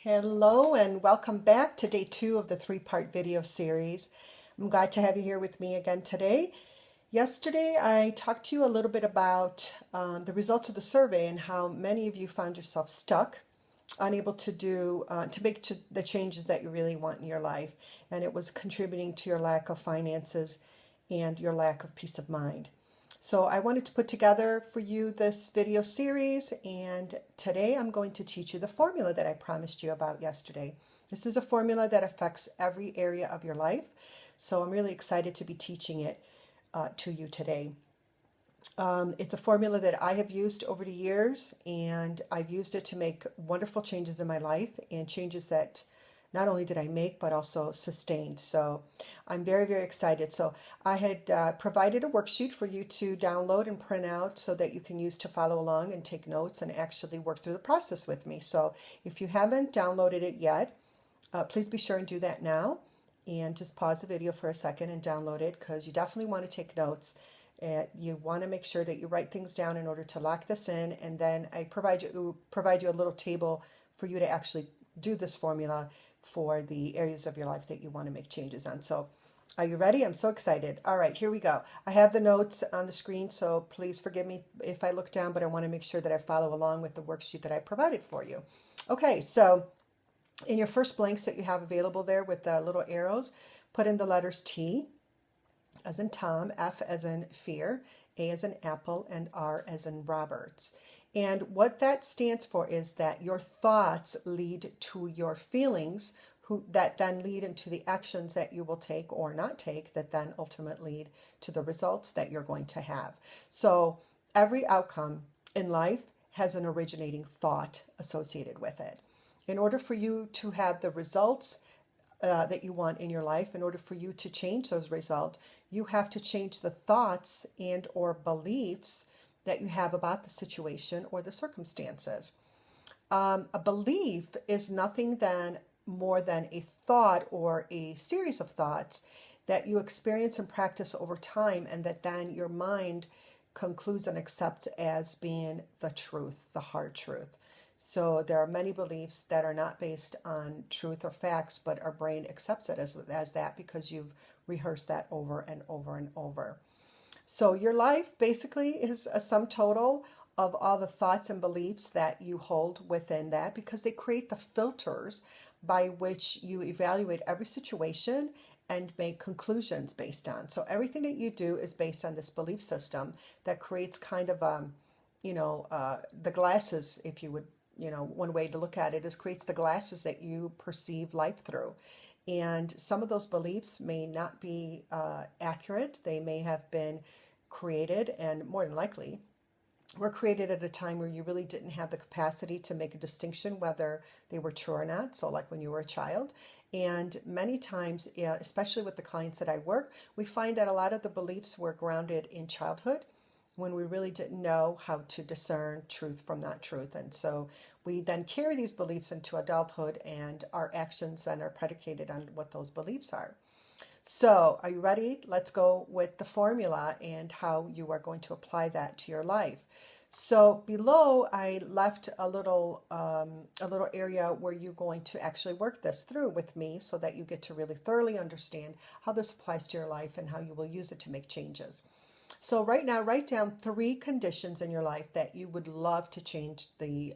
Hello and welcome back to day 2 of the three-part video series. I'm glad to have you here with me again today. Yesterday I talked to you a little bit about the results of the survey and how many of you found yourself stuck, unable to make the changes that you really want in your life, and it was contributing to your lack of finances and your lack of peace of mind. So I wanted to put together for you this video series, and today I'm going to teach you the formula that I promised you about yesterday. This is a formula that affects every area of your life, so I'm really excited to be teaching it to you today. It's a formula that I have used over the years, and I've used it to make wonderful changes in my life, and changes that not only did I make, but also sustained. So I'm very, very excited. So I had provided a worksheet for you to download and print out so that you can use to follow along and take notes and actually work through the process with me. So if you haven't downloaded it yet, please be sure and do that now. And just pause the video for a second and download it, because you definitely want to take notes. You want to make sure that you write things down in order to lock this in, and then I provide you a little table for you to actually do this formula for the areas of your life that you want to make changes on. So are you ready? I'm so excited. All right, here we go. I have the notes on the screen, so please forgive me if I look down, but I want to make sure that I follow along with the worksheet that I provided for you. Okay, so in your first blanks that you have available there with the little arrows, put in the letters T as in Tom, F as in fear, A as in apple, and R as in Roberts. And what that stands for is that your thoughts lead to your feelings, that then lead into the actions that you will take or not take, that then ultimately lead to the results that you're going to have. So every outcome in life has an originating thought associated with it. In order for you to have the results that you want in your life, in order for you to change those results, you have to change the thoughts and or beliefs that you have about the situation or the circumstances. A belief is nothing more than a thought or a series of thoughts that you experience and practice over time, and that then your mind concludes and accepts as being the truth, the hard truth. So there are many beliefs that are not based on truth or facts, but our brain accepts it as that because you've rehearsed that over and over and over. So your life basically is a sum total of all the thoughts and beliefs that you hold within that, because they create the filters by which you evaluate every situation and make conclusions based on. So everything that you do is based on this belief system that creates kind of the glasses, if you would, one way to look at it is creates the glasses that you perceive life through. And some of those beliefs may not be accurate. They may have been created, and more than likely were created at a time where you really didn't have the capacity to make a distinction whether they were true or not. So like when you were a child. And many times, especially with the clients that I work, we find that a lot of the beliefs were grounded in childhood, when we really didn't know how to discern truth from not truth. And so we then carry these beliefs into adulthood, and our actions then are predicated on what those beliefs are. So are you ready? Let's go with the formula and how you are going to apply that to your life. So below I left a little area where you're going to actually work this through with me, so that you get to really thoroughly understand how this applies to your life and how you will use it to make changes. So right now, write down 3 conditions in your life that you would love to change the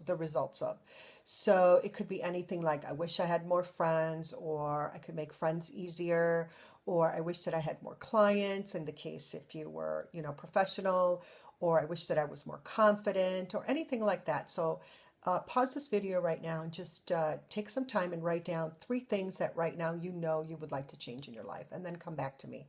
results of. So it could be anything like, I wish I had more friends, or I could make friends easier, or I wish that I had more clients, in the case if you were, professional, or I wish that I was more confident, or anything like that. So pause this video right now and just take some time and write down 3 things that right now you would like to change in your life, and then come back to me.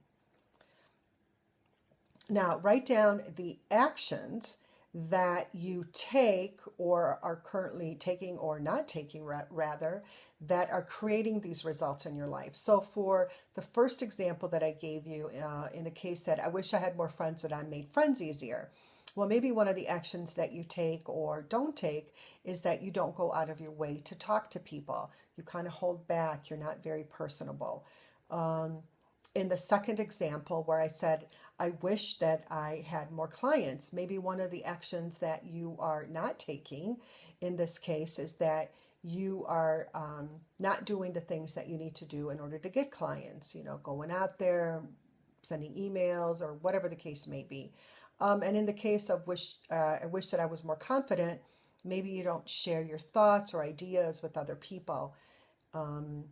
Now, write down the actions that you take, or are currently taking or not taking, rather, that are creating these results in your life. So for the first example that I gave you, in the case that I wish I had more friends, that I made friends easier. Well, maybe one of the actions that you take or don't take is that you don't go out of your way to talk to people. You kind of hold back. You're not very personable. In the second example where I said, I wish that I had more clients, maybe one of the actions that you are not taking in this case is that you are not doing the things that you need to do in order to get clients, going out there, sending emails, or whatever the case may be. And in the case of I wish that I was more confident, maybe you don't share your thoughts or ideas with other people. Um,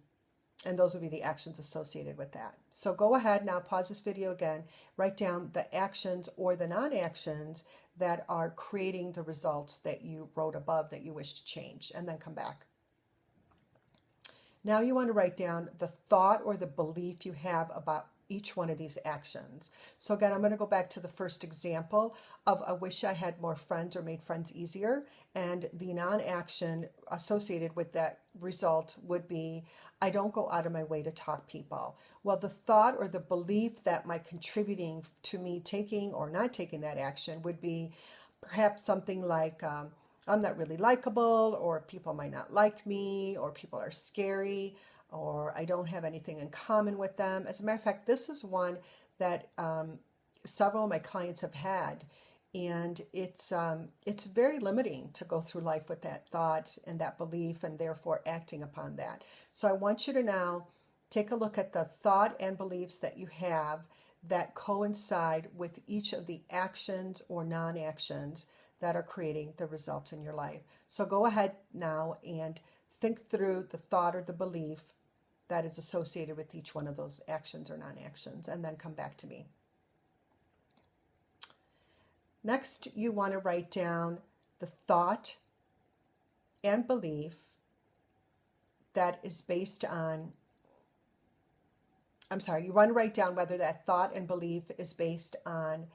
and those would be the actions associated with that. So go ahead now, pause this video again, write down the actions or the non-actions that are creating the results that you wrote above that you wish to change, and then come back. Now you want to write down the thought or the belief you have about each one of these actions. So again, I'm going to go back to the first example of I wish I had more friends or made friends easier. And the non-action associated with that result would be I don't go out of my way to talk people. Well, the thought or the belief that might contributing to me taking or not taking that action would be perhaps something like I'm not really likable, or people might not like me, or people are scary, or I don't have anything in common with them. As a matter of fact, this is one that several of my clients have had, and it's very limiting to go through life with that thought and that belief, and therefore acting upon that. So I want you to now take a look at the thought and beliefs that you have that coincide with each of the actions or non-actions that are creating the results in your life. So go ahead now and think through the thought or the belief that is associated with each one of those actions or non-actions, and then come back to me. Next, you want to write down the thought and belief that is based on, you want to write down whether that thought and belief is based on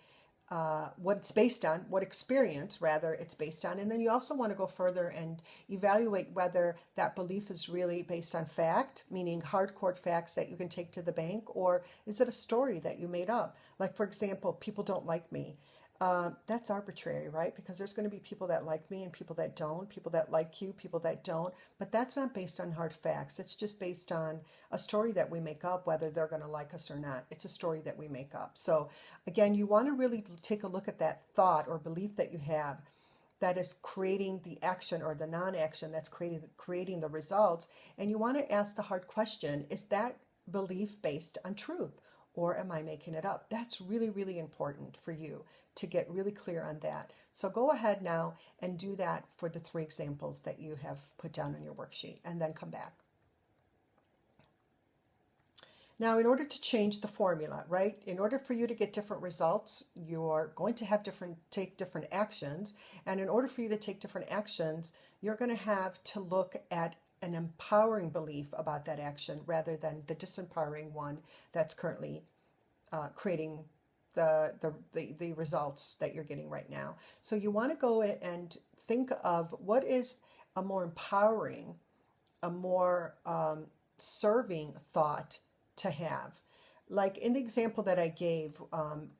what it's based on, what experience rather it's based on. And then you also want to go further and evaluate whether that belief is really based on fact, meaning hardcore facts that you can take to the bank, or is it a story that you made up? Like, for example, people don't like me. That's arbitrary, right? Because there's going to be people that like me and people that don't, people that like you, people that don't, but that's not based on hard facts. It's just based on a story that we make up, whether they're going to like us or not. It's a story that we make up. So again, you want to really take a look at that thought or belief that you have that is creating the action or the non-action that's creating the results. And you want to ask the hard question, is that belief based on truth? Or am I making it up? That's really, really important for you to get really clear on that. So go ahead now and do that for the 3 examples that you have put down on your worksheet, and then come back. Now, in order to change the formula, right, in order for you to get different results, you're going to have take different actions. And in order for you to take different actions, you're going to have to look at an empowering belief about that action rather than the disempowering one that's currently creating the results that you're getting right now. So you want to go and think of what is a more empowering, a more serving thought to have. Like in the example that I gave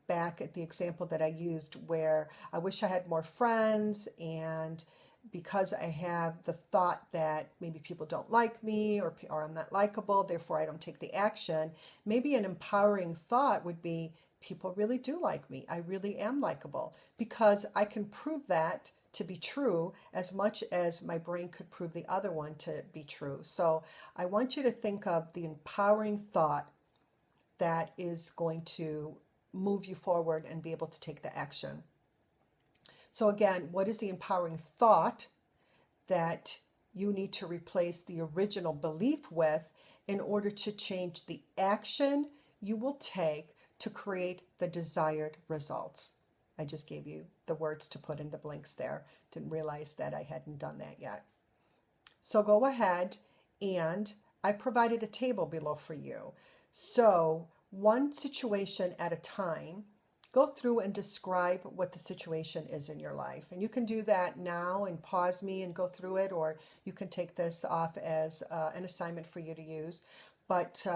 back at the example that I used where I wish I had more friends, and because I have the thought that maybe people don't like me, or I'm not likable, therefore I don't take the action, maybe an empowering thought would be, people really do like me. I really am likable, because I can prove that to be true as much as my brain could prove the other one to be true. So I want you to think of the empowering thought that is going to move you forward and be able to take the action. So again, what is the empowering thought that you need to replace the original belief with in order to change the action you will take to create the desired results? I just gave you the words to put in the blanks there. Didn't realize that I hadn't done that yet. So go ahead, and I provided a table below for you. So one situation at a time, go through and describe what the situation is in your life. And you can do that now and pause me and go through it, or you can take this off as an assignment for you to use. But